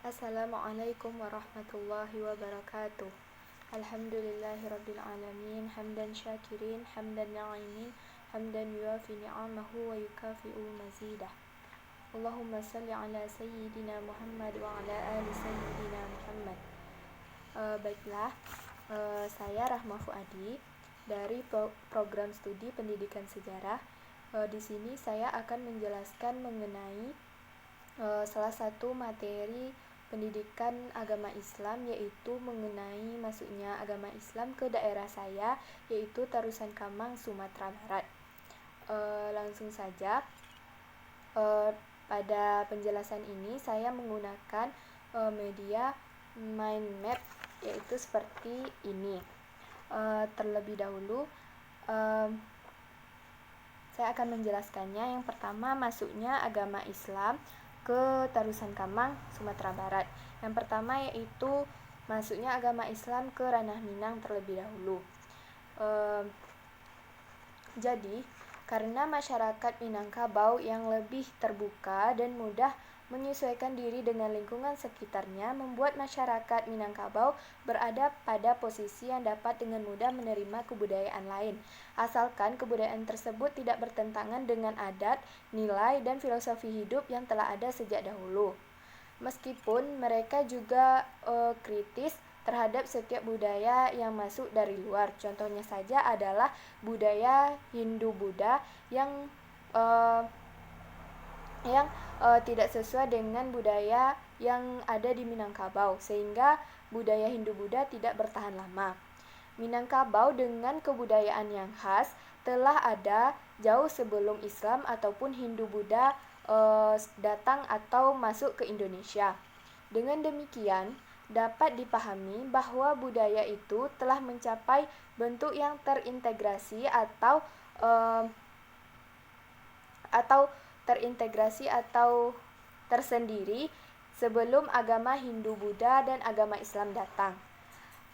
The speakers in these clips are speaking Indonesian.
Assalamualaikum warahmatullahi wabarakatuh. Alhamdulillahirabbil alamin, hamdan syakirin, hamdan na'imin, hamdan yuafi ni'amahu wa yukafi'u mazidah. Allahumma salli ala sayyidina Muhammad wa ala ali sayyidina Muhammad. Baiklah, saya Rahma Fuadi dari program studi Pendidikan Sejarah. Di sini saya akan menjelaskan mengenai salah satu materi pendidikan agama Islam, yaitu mengenai masuknya agama Islam ke daerah saya, yaitu Tarusan Kamang, Sumatera Barat. Langsung saja, pada penjelasan ini saya menggunakan media mind map, yaitu seperti ini. Terlebih dahulu saya akan menjelaskannya. Yang pertama, masuknya agama Islam ke Tarusan Kamang, Sumatera Barat. Yang pertama yaitu masuknya agama Islam ke ranah Minang terlebih dahulu. Jadi, karena masyarakat Minangkabau yang lebih terbuka dan mudah menyesuaikan diri dengan lingkungan sekitarnya, membuat masyarakat Minangkabau berada pada posisi yang dapat dengan mudah menerima kebudayaan lain, asalkan kebudayaan tersebut tidak bertentangan dengan adat, nilai, dan filosofi hidup yang telah ada sejak dahulu. Meskipun mereka juga kritis terhadap setiap budaya yang masuk dari luar. Contohnya saja adalah budaya Hindu-Buddha yang tidak sesuai dengan budaya yang ada di Minangkabau, sehingga budaya Hindu-Buddha tidak bertahan lama. Minangkabau dengan kebudayaan yang khas telah ada jauh sebelum Islam ataupun Hindu-Buddha datang atau masuk ke Indonesia. Dengan demikian, dapat dipahami bahwa budaya itu telah mencapai bentuk yang terintegrasi atau tersendiri sebelum agama Hindu-Buddha dan agama Islam datang.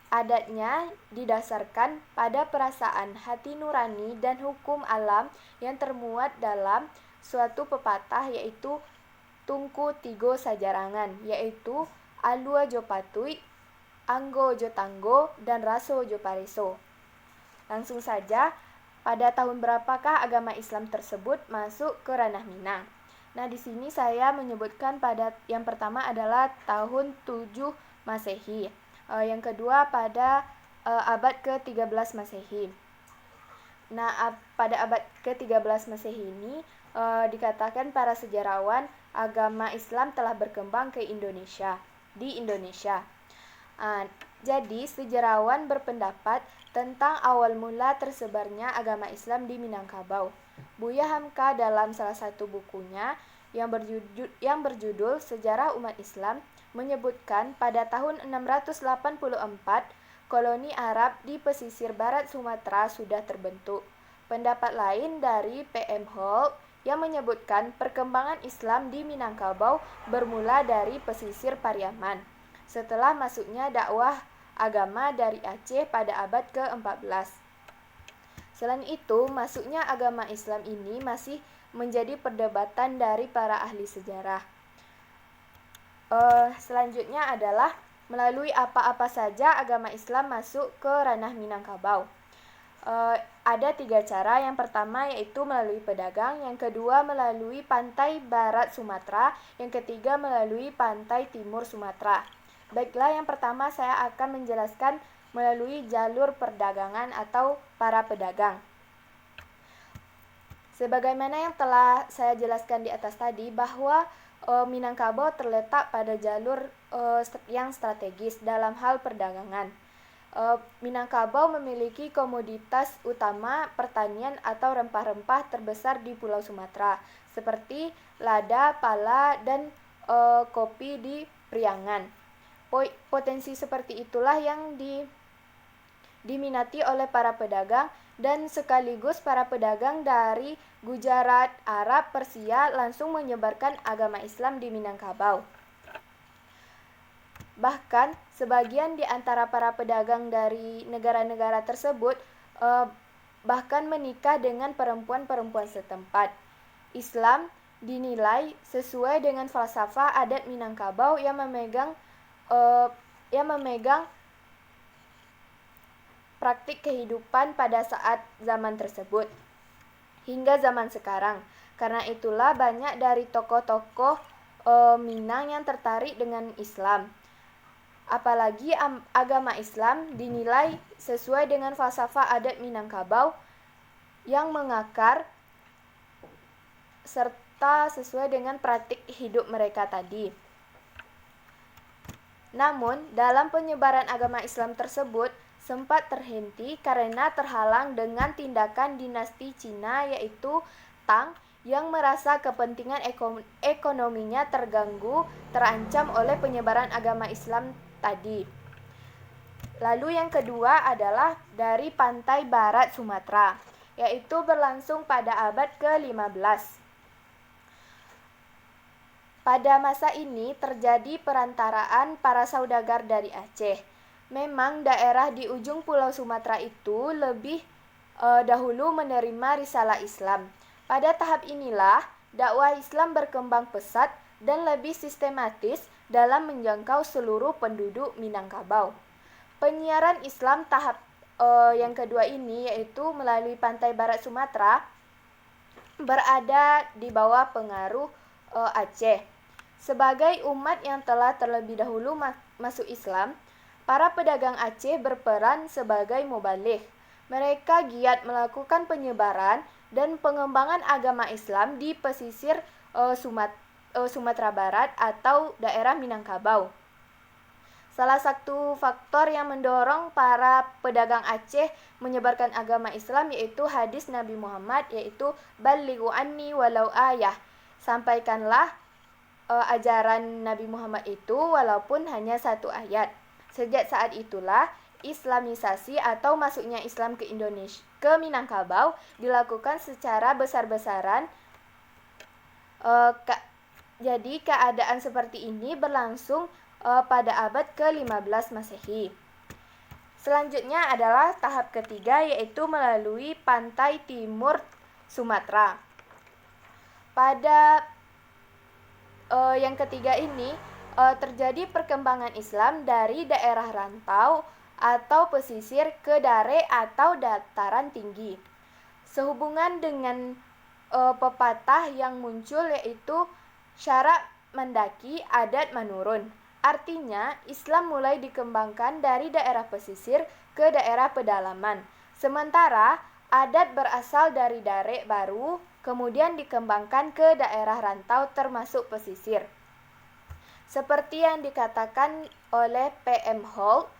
Adatnya didasarkan pada perasaan hati nurani dan hukum alam yang termuat dalam suatu pepatah, yaitu Tungku Tigo Sajarangan, yaitu Alua Jo Patui, Anggo Jo Tanggo, dan Raso Jo Pareso. Langsung saja, pada tahun berapakah agama Islam tersebut masuk ke ranah Minang? Nah, di sini saya menyebutkan pada yang pertama adalah tahun 7 Masehi. Yang kedua pada abad ke-13 Masehi. Nah, pada abad ke-13 Masehi ini dikatakan para sejarawan agama Islam telah berkembang di Indonesia. Jadi sejarawan berpendapat tentang awal mula tersebarnya agama Islam di Minangkabau. Buya Hamka dalam salah satu bukunya yang berjudul Sejarah Umat Islam menyebutkan pada tahun 684 koloni Arab di pesisir barat Sumatera sudah terbentuk. Pendapat lain dari P.M. Holt yang menyebutkan perkembangan Islam di Minangkabau bermula dari pesisir Pariaman, setelah masuknya dakwah agama dari Aceh pada abad ke-14. Selain itu, masuknya agama Islam ini masih menjadi perdebatan dari para ahli sejarah. Selanjutnya adalah melalui apa-apa saja agama Islam masuk ke ranah Minangkabau. Ada 3 cara. Yang pertama yaitu melalui pedagang, yang kedua melalui pantai barat Sumatera, yang ketiga melalui pantai timur Sumatera. Baiklah, yang pertama saya akan menjelaskan melalui jalur perdagangan atau para pedagang. Sebagaimana yang telah saya jelaskan di atas tadi, bahwa Minangkabau terletak pada jalur yang strategis dalam hal perdagangan. Minangkabau memiliki komoditas utama pertanian atau rempah-rempah terbesar di Pulau Sumatera, seperti lada, pala, dan kopi di Priangan. Potensi seperti itulah yang diminati oleh para pedagang, dan sekaligus para pedagang dari Gujarat, Arab, Persia langsung menyebarkan agama Islam di Minangkabau. Bahkan sebagian di antara para pedagang dari negara-negara tersebut bahkan menikah dengan perempuan-perempuan setempat. Islam dinilai sesuai dengan falsafah adat Minangkabau yang memegang praktik kehidupan pada saat zaman tersebut hingga zaman sekarang. Karena itulah banyak dari tokoh-tokoh Minang yang tertarik dengan Islam. Apalagi agama Islam dinilai sesuai dengan falsafah adat Minangkabau yang mengakar serta sesuai dengan praktik hidup mereka tadi. Namun, dalam penyebaran agama Islam tersebut sempat terhenti karena terhalang dengan tindakan dinasti Cina yaitu Tang yang merasa kepentingan ekonominya terancam oleh penyebaran agama Islam tadi. Lalu yang kedua adalah dari pantai barat Sumatera, yaitu berlangsung pada abad ke-15. Pada masa ini terjadi perantaraan para saudagar dari Aceh. Memang daerah di ujung pulau Sumatera itu lebih dahulu menerima risalah Islam. Pada tahap inilah dakwah Islam berkembang pesat dan lebih sistematis dalam menjangkau seluruh penduduk Minangkabau. Penyiaran Islam tahap yang kedua ini yaitu melalui pantai barat Sumatera berada di bawah pengaruh Aceh. Sebagai umat yang telah terlebih dahulu masuk Islam, para pedagang Aceh berperan sebagai mubaligh. Mereka giat melakukan penyebaran dan pengembangan agama Islam di pesisir Sumatera Barat atau daerah Minangkabau. Salah satu faktor yang mendorong para pedagang Aceh menyebarkan agama Islam yaitu hadis Nabi Muhammad yaitu Ballighu anni walau ayah. Sampaikanlah ajaran Nabi Muhammad itu walaupun hanya satu ayat. Sejak saat itulah Islamisasi atau masuknya Islam ke Indonesia, ke Minangkabau dilakukan secara besar-besaran. Jadi keadaan seperti ini berlangsung pada abad ke-15 Masehi. Selanjutnya adalah tahap ketiga yaitu melalui pantai timur Sumatera. Pada yang ketiga ini terjadi perkembangan Islam dari daerah rantau atau pesisir ke dare atau dataran tinggi. Sehubungan dengan pepatah yang muncul yaitu syarak mendaki adat menurun. Artinya Islam mulai dikembangkan dari daerah pesisir ke daerah pedalaman. Sementara adat berasal dari dare baru kemudian dikembangkan ke daerah rantau termasuk pesisir. Seperti yang dikatakan oleh P.M. Holt,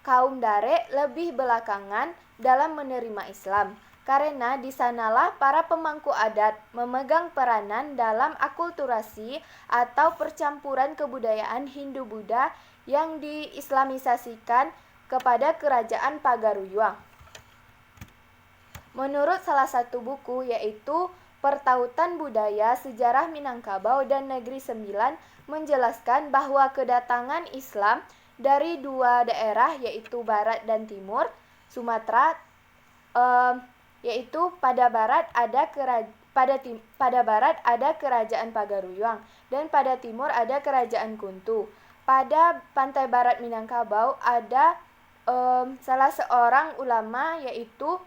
kaum dare lebih belakangan dalam menerima Islam, karena di sanalah para pemangku adat memegang peranan dalam akulturasi atau percampuran kebudayaan Hindu-Buddha yang diislamisasikan kepada kerajaan Pagaruyuang. Menurut salah satu buku yaitu Pertautan Budaya Sejarah Minangkabau dan Negeri Sembilan menjelaskan bahwa kedatangan Islam dari dua daerah yaitu Barat dan Timur Sumatera yaitu pada barat ada kerajaan Pagaruyuang dan pada timur ada kerajaan Kuntu. Pada pantai barat Minangkabau ada salah seorang ulama yaitu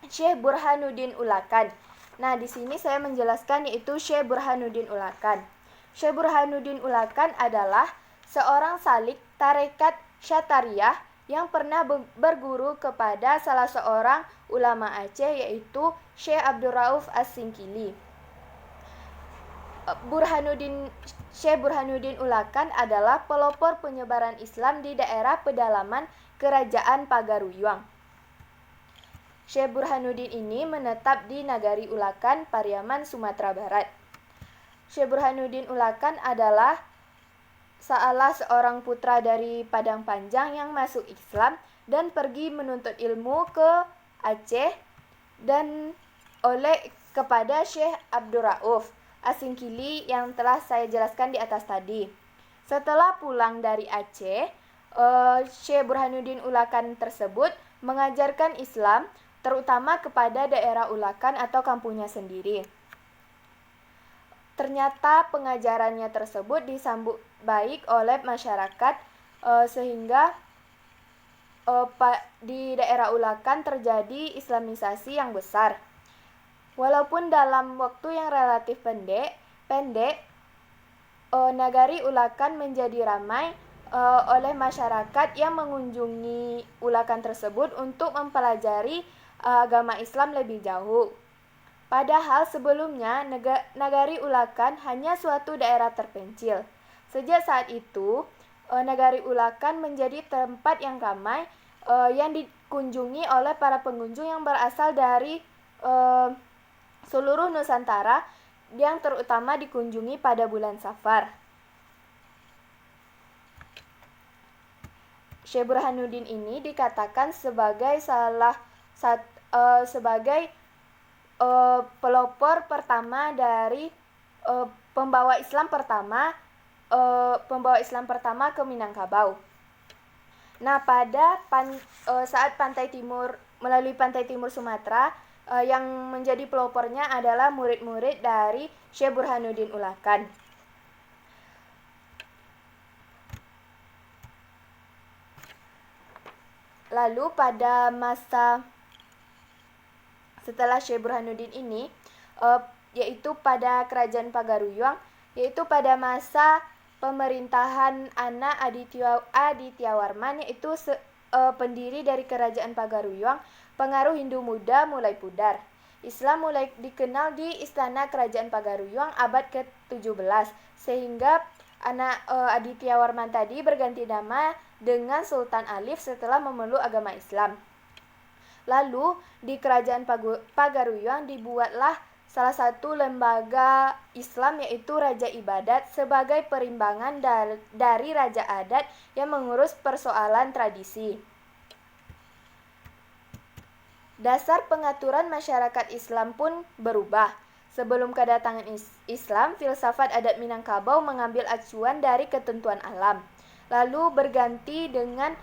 Syekh Burhanuddin Ulakan. Nah, di sini saya menjelaskan yaitu Syekh Burhanuddin Ulakan. Syekh Burhanuddin Ulakan adalah seorang salik tarekat Syatariyah yang pernah berguru kepada salah seorang ulama Aceh yaitu Syekh Abdul Rauf As-Singkili. Syekh Burhanuddin Ulakan adalah pelopor penyebaran Islam di daerah pedalaman kerajaan Pagaruyuang. Syekh Burhanuddin ini menetap di Nagari Ulakan, Pariaman, Sumatera Barat. Syekh Burhanuddin Ulakan adalah salah seorang putra dari Padang Panjang yang masuk Islam dan pergi menuntut ilmu ke Aceh dan kepada Syekh Abdul Rauf As-Singkili yang telah saya jelaskan di atas tadi. Setelah pulang dari Aceh, Syekh Burhanuddin Ulakan tersebut mengajarkan Islam terutama kepada daerah Ulakan atau kampungnya sendiri. ternyata pengajarannya tersebut disambut baik oleh masyarakat, sehingga di daerah Ulakan terjadi islamisasi yang besar. Walaupun dalam waktu yang relatif pendek, nagari Ulakan menjadi ramai oleh masyarakat yang mengunjungi Ulakan tersebut untuk mempelajari agama Islam lebih jauh. Padahal sebelumnya nagari Ulakan hanya suatu daerah terpencil. Sejak saat itu, nagari Ulakan menjadi tempat yang ramai yang dikunjungi oleh para pengunjung yang berasal dari seluruh Nusantara, yang terutama dikunjungi pada bulan Safar. Syekh Burhanuddin ini dikatakan sebagai pelopor pertama dari pembawa Islam pertama ke Minangkabau. Nah, pada saat melalui pantai timur Sumatera, yang menjadi pelopornya adalah murid-murid dari Syekh Burhanuddin Ulakan. Lalu pada masa setelah Syekh Burhanuddin ini, yaitu pada Kerajaan Pagaruyuang, yaitu pada masa pemerintahan anak Adityawarman, yaitu pendiri dari Kerajaan Pagaruyuang, pengaruh Hindu muda mulai pudar. Islam mulai dikenal di Istana Kerajaan Pagaruyuang abad ke-17, sehingga anak Adityawarman tadi berganti nama dengan Sultan Alif setelah memeluk agama Islam. Lalu di Kerajaan Pagaruyuang dibuatlah salah satu lembaga Islam, yaitu Raja Ibadat, sebagai perimbangan dari Raja Adat yang mengurus persoalan tradisi. Dasar pengaturan masyarakat Islam pun berubah. Sebelum kedatangan Islam, filsafat adat Minangkabau mengambil acuan dari ketentuan alam, lalu berganti dengan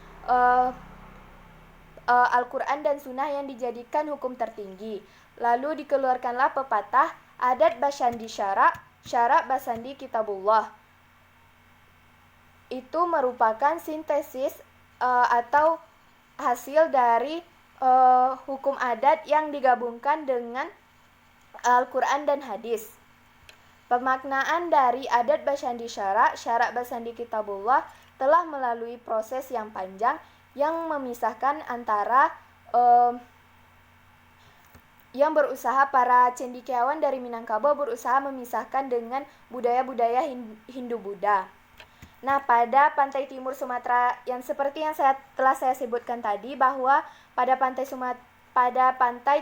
Al-Quran dan Sunnah yang dijadikan hukum tertinggi. Lalu dikeluarkanlah pepatah adat basandi syarak basandi kitabullah. Itu merupakan sintesis atau hasil dari hukum adat yang digabungkan dengan Al-Quran dan hadis. Pemaknaan dari adat basandi syarak basandi kitabullah telah melalui proses yang panjang yang memisahkan antara para cendekiawan dari Minangkabau berusaha memisahkan dengan budaya-budaya Hindu-Buddha. Nah, pada pantai timur Sumatera yang seperti yang telah saya sebutkan tadi, bahwa pada pantai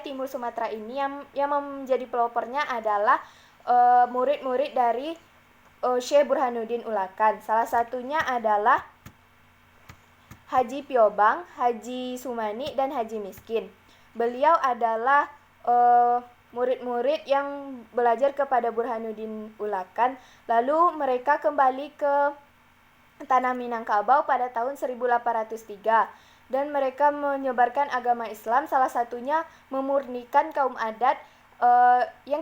timur Sumatera ini yang menjadi pelopornya adalah murid-murid dari Syekh Burhanuddin Ulakan. Salah satunya adalah Haji Piobang, Haji Sumani, dan Haji Miskin. Beliau adalah murid-murid yang belajar kepada Burhanuddin Ulakan. Lalu mereka kembali ke tanah Minangkabau pada tahun 1803. Dan mereka menyebarkan agama Islam, salah satunya memurnikan kaum adat yang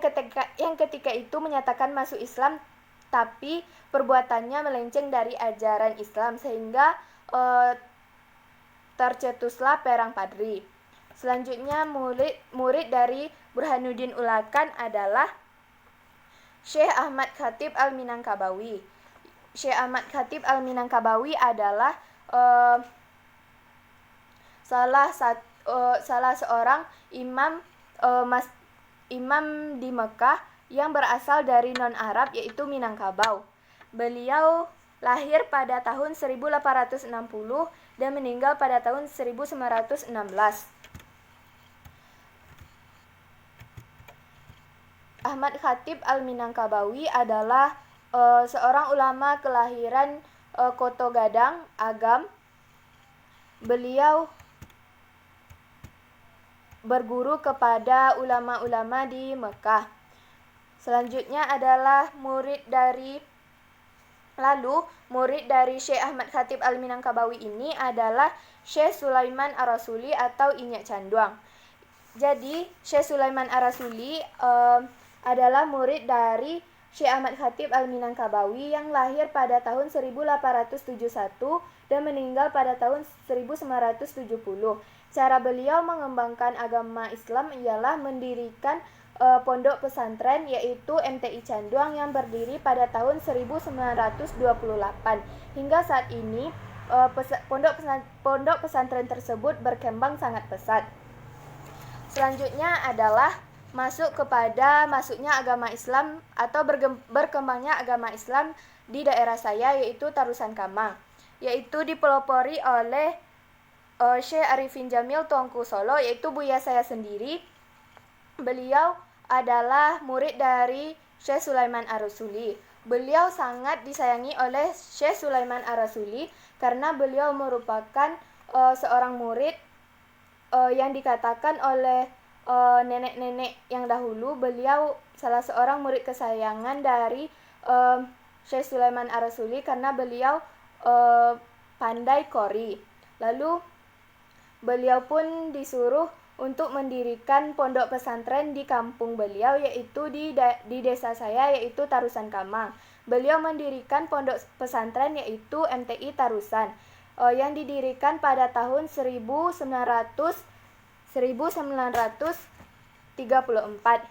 ketika itu menyatakan masuk Islam, tapi perbuatannya melenceng dari ajaran Islam, sehingga tercetuslah Perang Padri. Selanjutnya murid dari Burhanuddin Ulakan adalah Syekh Ahmad Khatib Al-Minangkabawi. Syekh Ahmad Khatib Al-Minangkabawi adalah salah seorang imam di Mekah yang berasal dari non-Arab, yaitu Minangkabau. Beliau lahir pada tahun 1860 dan meninggal pada tahun 1916. Ahmad Khatib Al-Minangkabawi adalah seorang ulama kelahiran Koto Gadang, Agam. Beliau berguru kepada ulama-ulama di Mekah. Selanjutnya adalah murid dari Syekh Ahmad Khatib Al-Minangkabawi ini adalah Syekh Sulaiman Ar-Rasuli atau Inyak Canduang. Jadi Syekh Sulaiman Ar-Rasuli adalah murid dari Syekh Ahmad Khatib Al-Minangkabawi yang lahir pada tahun 1871 dan meninggal pada tahun 1970. Cara beliau mengembangkan agama Islam ialah mendirikan pondok pesantren yaitu MTI Canduang yang berdiri pada tahun 1928. Hingga saat ini pondok pesantren tersebut berkembang sangat pesat. Selanjutnya adalah masuknya agama Islam atau berkembangnya agama Islam di daerah saya yaitu Tarusan Kamang, yaitu dipelopori oleh Syekh Arifin Jamil Tuanku Solo, yaitu buya saya sendiri. Beliau adalah murid dari Syekh Sulaiman Ar-Rasuli. Beliau sangat disayangi oleh Syekh Sulaiman Ar-Rasuli karena beliau merupakan seorang murid yang dikatakan oleh nenek-nenek yang dahulu, beliau salah seorang murid kesayangan dari Syekh Sulaiman Ar-Rasuli karena beliau pandai qori. Lalu beliau pun disuruh untuk mendirikan pondok pesantren di kampung beliau, yaitu di desa saya, yaitu Tarusan Kamang. Beliau mendirikan pondok pesantren yaitu MTI Tarusan yang didirikan pada tahun 1934.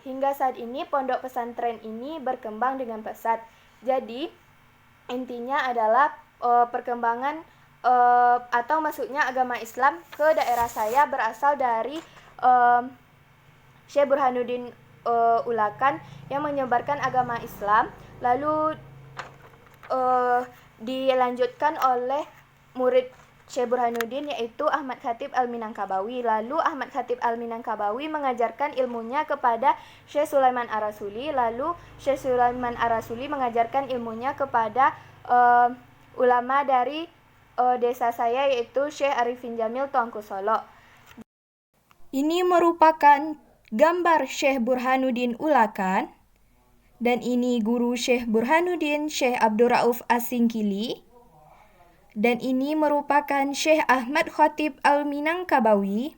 Hingga saat ini pondok pesantren ini berkembang dengan pesat. Jadi intinya adalah perkembangan atau masuknya agama Islam ke daerah saya berasal dari Syekh Burhanuddin Ulakan yang menyebarkan agama Islam, lalu dilanjutkan oleh murid Syekh Burhanuddin yaitu Ahmad Khatib Al-Minangkabawi. Lalu Ahmad Khatib Al-Minangkabawi mengajarkan ilmunya kepada Syekh Sulaiman Ar-Rasuli, lalu Syekh Sulaiman Ar-Rasuli mengajarkan ilmunya kepada ulama dari desa saya yaitu Syekh Arifin Jamil Tuanku Solo. Ini merupakan gambar Syekh Burhanuddin Ulakan, dan ini guru Syekh Burhanuddin, Syekh Abdul Rauf As-Singkili, dan ini merupakan Syekh Ahmad Khatib Al-Minangkabawi,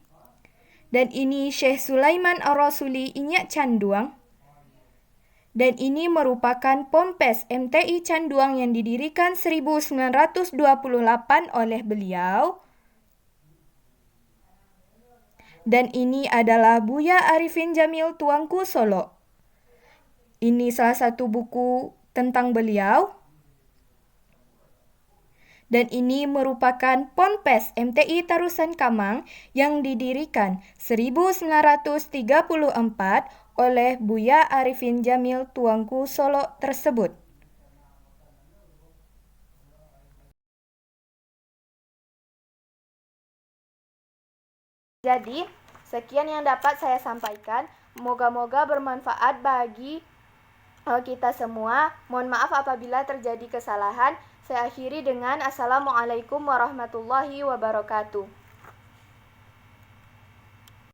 dan ini Syekh Sulaiman Ar-Rasuli Inyak Canduang, dan ini merupakan Ponpes MTI Canduang yang didirikan 1928 oleh beliau. Dan ini adalah Buya Arifin Jamil Tuanku Solo. Ini salah satu buku tentang beliau. Dan ini merupakan Ponpes MTI Tarusan Kamang yang didirikan 1934 oleh Buya Arifin Jamil Tuanku Solo tersebut. Jadi, sekian yang dapat saya sampaikan. Moga-moga bermanfaat bagi kita semua. Mohon maaf apabila terjadi kesalahan. Saya akhiri dengan Assalamualaikum warahmatullahi wabarakatuh.